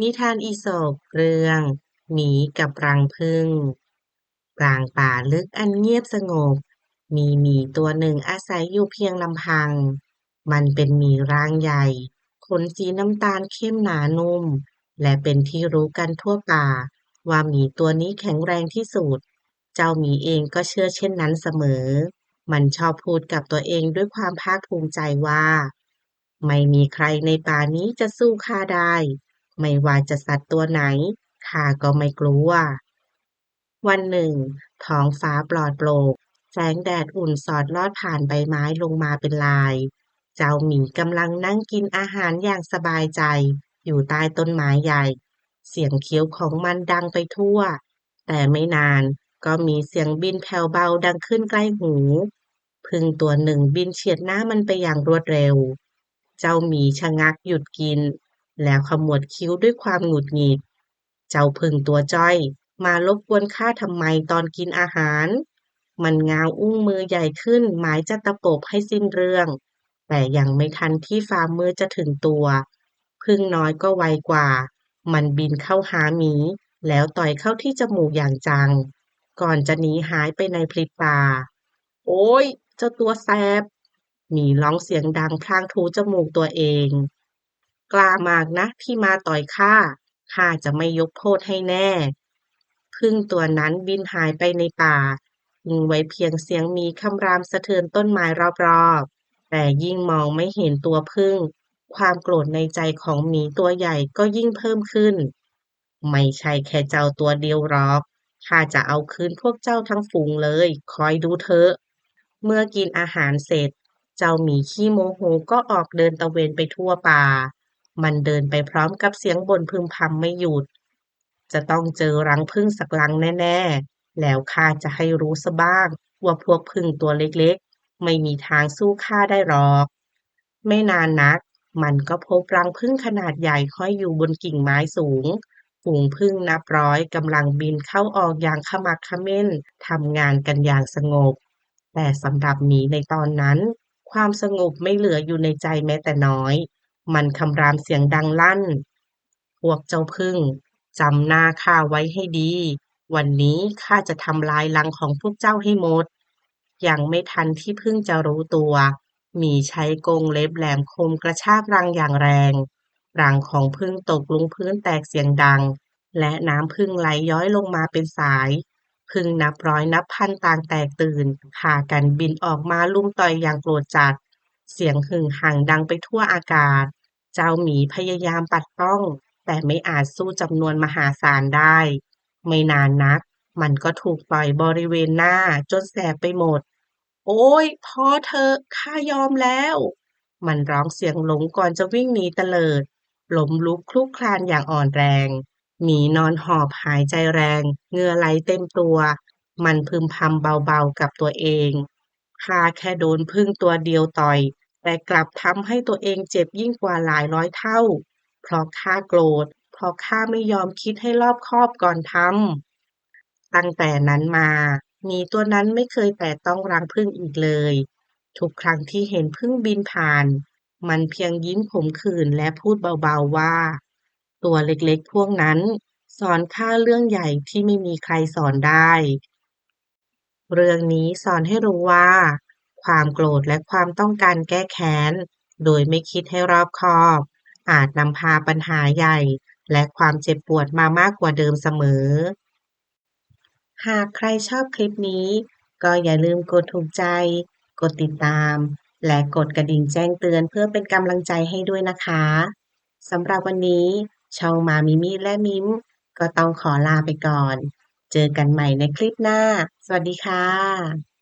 นิทานอีสปเรื่องหมีกับรังผึ้งกลางป่าลึกอันเงียบสงบมีหมีตัวหนึ่งอาศัยอยู่เพียงลำพังมันเป็นหมีร่างใหญ่ขนสีน้ำตาลเข้มหนานุ่มและเป็นที่รู้กันทั่วป่าว่าหมีตัวนี้แข็งแรงที่สุดเจ้าหมีเองก็เชื่อเช่นนั้นเสมอมันชอบพูดกับตัวเองด้วยความภาคภูมิใจว่าไม่มีใครในป่านี้จะสู้ข้าได้ ไม่ว่าจะสัตว์ตัวไหนข้าก็ไม่กลัววันหนึ่งท้องฟ้าปลอดโปร่งแสงแดดอุ่นสอดลอดผ่านใบไม้ลงมาเป็นลายเจ้าหมีกำลังนั่งกินอาหารอย่างสบายใจอยู่ใต้ต้นไม้ใหญ่เสียงเคี้ยวของมันดังไปทั่วแต่ไม่นานก็มีเสียงบินแผ่วเบาดังขึ้นใกล้หูผึ้งตัวหนึ่งบินเฉียดหน้ามันไปอย่างรวดเร็วเจ้าหมีชะงักหยุดกิน แล้วขมวดคิ้วด้วยความหงุดหงิดเจ้าผึ้งตัวจ้อยมารบกวนข้าทำไมตอนกินอาหารมันง้างอุ้งมือใหญ่ขึ้นหมายจะตะปบให้สิ้นเรื่องแต่ยังไม่ทันที่ฝ่ามือจะถึงตัวผึ้งน้อยก็ไวกว่ามันบินเข้าหาหมีแล้วต่อยเข้าที่จมูกอย่างจังก่อนจะหนีหายไปในพริบตาโอ๊ยเจ้าตัวแสบหมีร้องเสียงดังพลางถูจมูกตัวเอง กล้ามากนะที่มาต่อยข้าจะไม่ยกโทษให้แน่ผึ้งตัวนั้นบินหายไปในป่าทิ้งไว้เพียงเสียงหมีคำรามสะเทือนต้นไม้รอบๆแต่ยิ่งมองไม่เห็นตัวผึ้งความโกรธในใจของหมีตัวใหญ่ก็ยิ่งเพิ่มขึ้นไม่ใช่แค่เจ้าตัวเดียวหรอกข้าจะเอาคืนพวกเจ้าทั้งฝูงเลยคอยดูเถอะเมื่อกินอาหารเสร็จเจ้าหมีขี้โมโหก็ออกเดินตะเวนไปทั่วป่า มันเดินไปพร้อมกับเสียงบ่นพึมพำไม่หยุด จะต้องเจอรังผึ้งสักรังแน่ๆ แล้วข้าจะให้รู้ซะบ้างว่าพวกผึ้งตัวเล็กๆ ไม่มีทางสู้ข้าได้หรอก ไม่นานนัก มันก็พบรังผึ้งขนาดใหญ่ห้อยอยู่บนกิ่งไม้สูงฝูงผึ้งนับร้อยกำลังบินเข้าออกอย่างขมักเขม้นทำงานกันอย่างสงบ แต่สำหรับหมีในตอนนั้นความสงบไม่เหลืออยู่ในใจแม้แต่น้อย มันคำรามเสียงดังลั่น พวกเจ้าผึ้งจำหน้าข้าไว้ให้ดี วันนี้ข้าจะทำลายรังของพวกเจ้าให้หมด ยังไม่ทันที่ผึ้งจะรู้ตัวหมีใช้กรงเล็บแหลมคมกระชากรังอย่างแรง รังของผึ้งตกลงพื้นแตกเสียงดัง และน้ำผึ้งไหลย้อยลงมาเป็นสายผึ้งนับร้อยนับพันต่างแตกตื่นพากันบินออกมาลุ่มต่อยอย่างโกรธจัด เสียงหึ่งหั่งดังไปทั่วอากาศ เจ้าหมีพยายามปัดป้องแต่ไม่อาจสู้จำนวนมหาศาลได้ ไม่นานนักมันก็ถูกต่อยบริเวณหน้าจนแสบไปหมด โอ๊ยพอเถอะข้ายอมแล้ว มันร้องเสียงหลงก่อนจะวิ่งหนีเตลิดล้มลุกคลุกคลานอย่างอ่อนแรงหมีนอนหอบหายใจแรงเหงื่อไหลเต็มตัว มันพึมพำเบาๆกับตัวเองข้าแค่โดนผึ้งตัวเดียวต่อย แต่กลับทำให้ตัวเองเจ็บยิ่งกว่าหลายร้อยเท่า เพราะข้าโกรธเพราะข้าไม่ยอมคิดให้รอบคอบก่อนทำ ตั้งแต่นั้นมาหมีตัวนั้นไม่เคยแตะต้องรังผึ้งอีกเลย ทุกครั้งที่เห็นผึ้งบินผ่าน มันเพียงยิ้มขมขื่นและพูดเบาๆว่าตัวเล็กๆพวกนั้นสอนข้าเรื่องใหญ่ที่ไม่มีใครสอนได้ เรื่องนี้สอนให้รู้ว่าความโกรธและความต้องการแก้แค้นโดยไม่คิดให้รอบคอบอาจนำพาปัญหาใหญ่และความเจ็บปวดมามากกว่าเดิมเสมอหากใครชอบคลิปนี้ก็อย่าลืมกดถูกใจกดติดตามและกดกระดิ่งแจ้งเตือนเพื่อเป็นกำลังใจให้ด้วยนะคะสำหรับวันนี้ช่องมามิมี่และมิมก็ต้องขอลาไปก่อนเจอกันใหม่ในคลิปหน้าสวัสดีค่ะ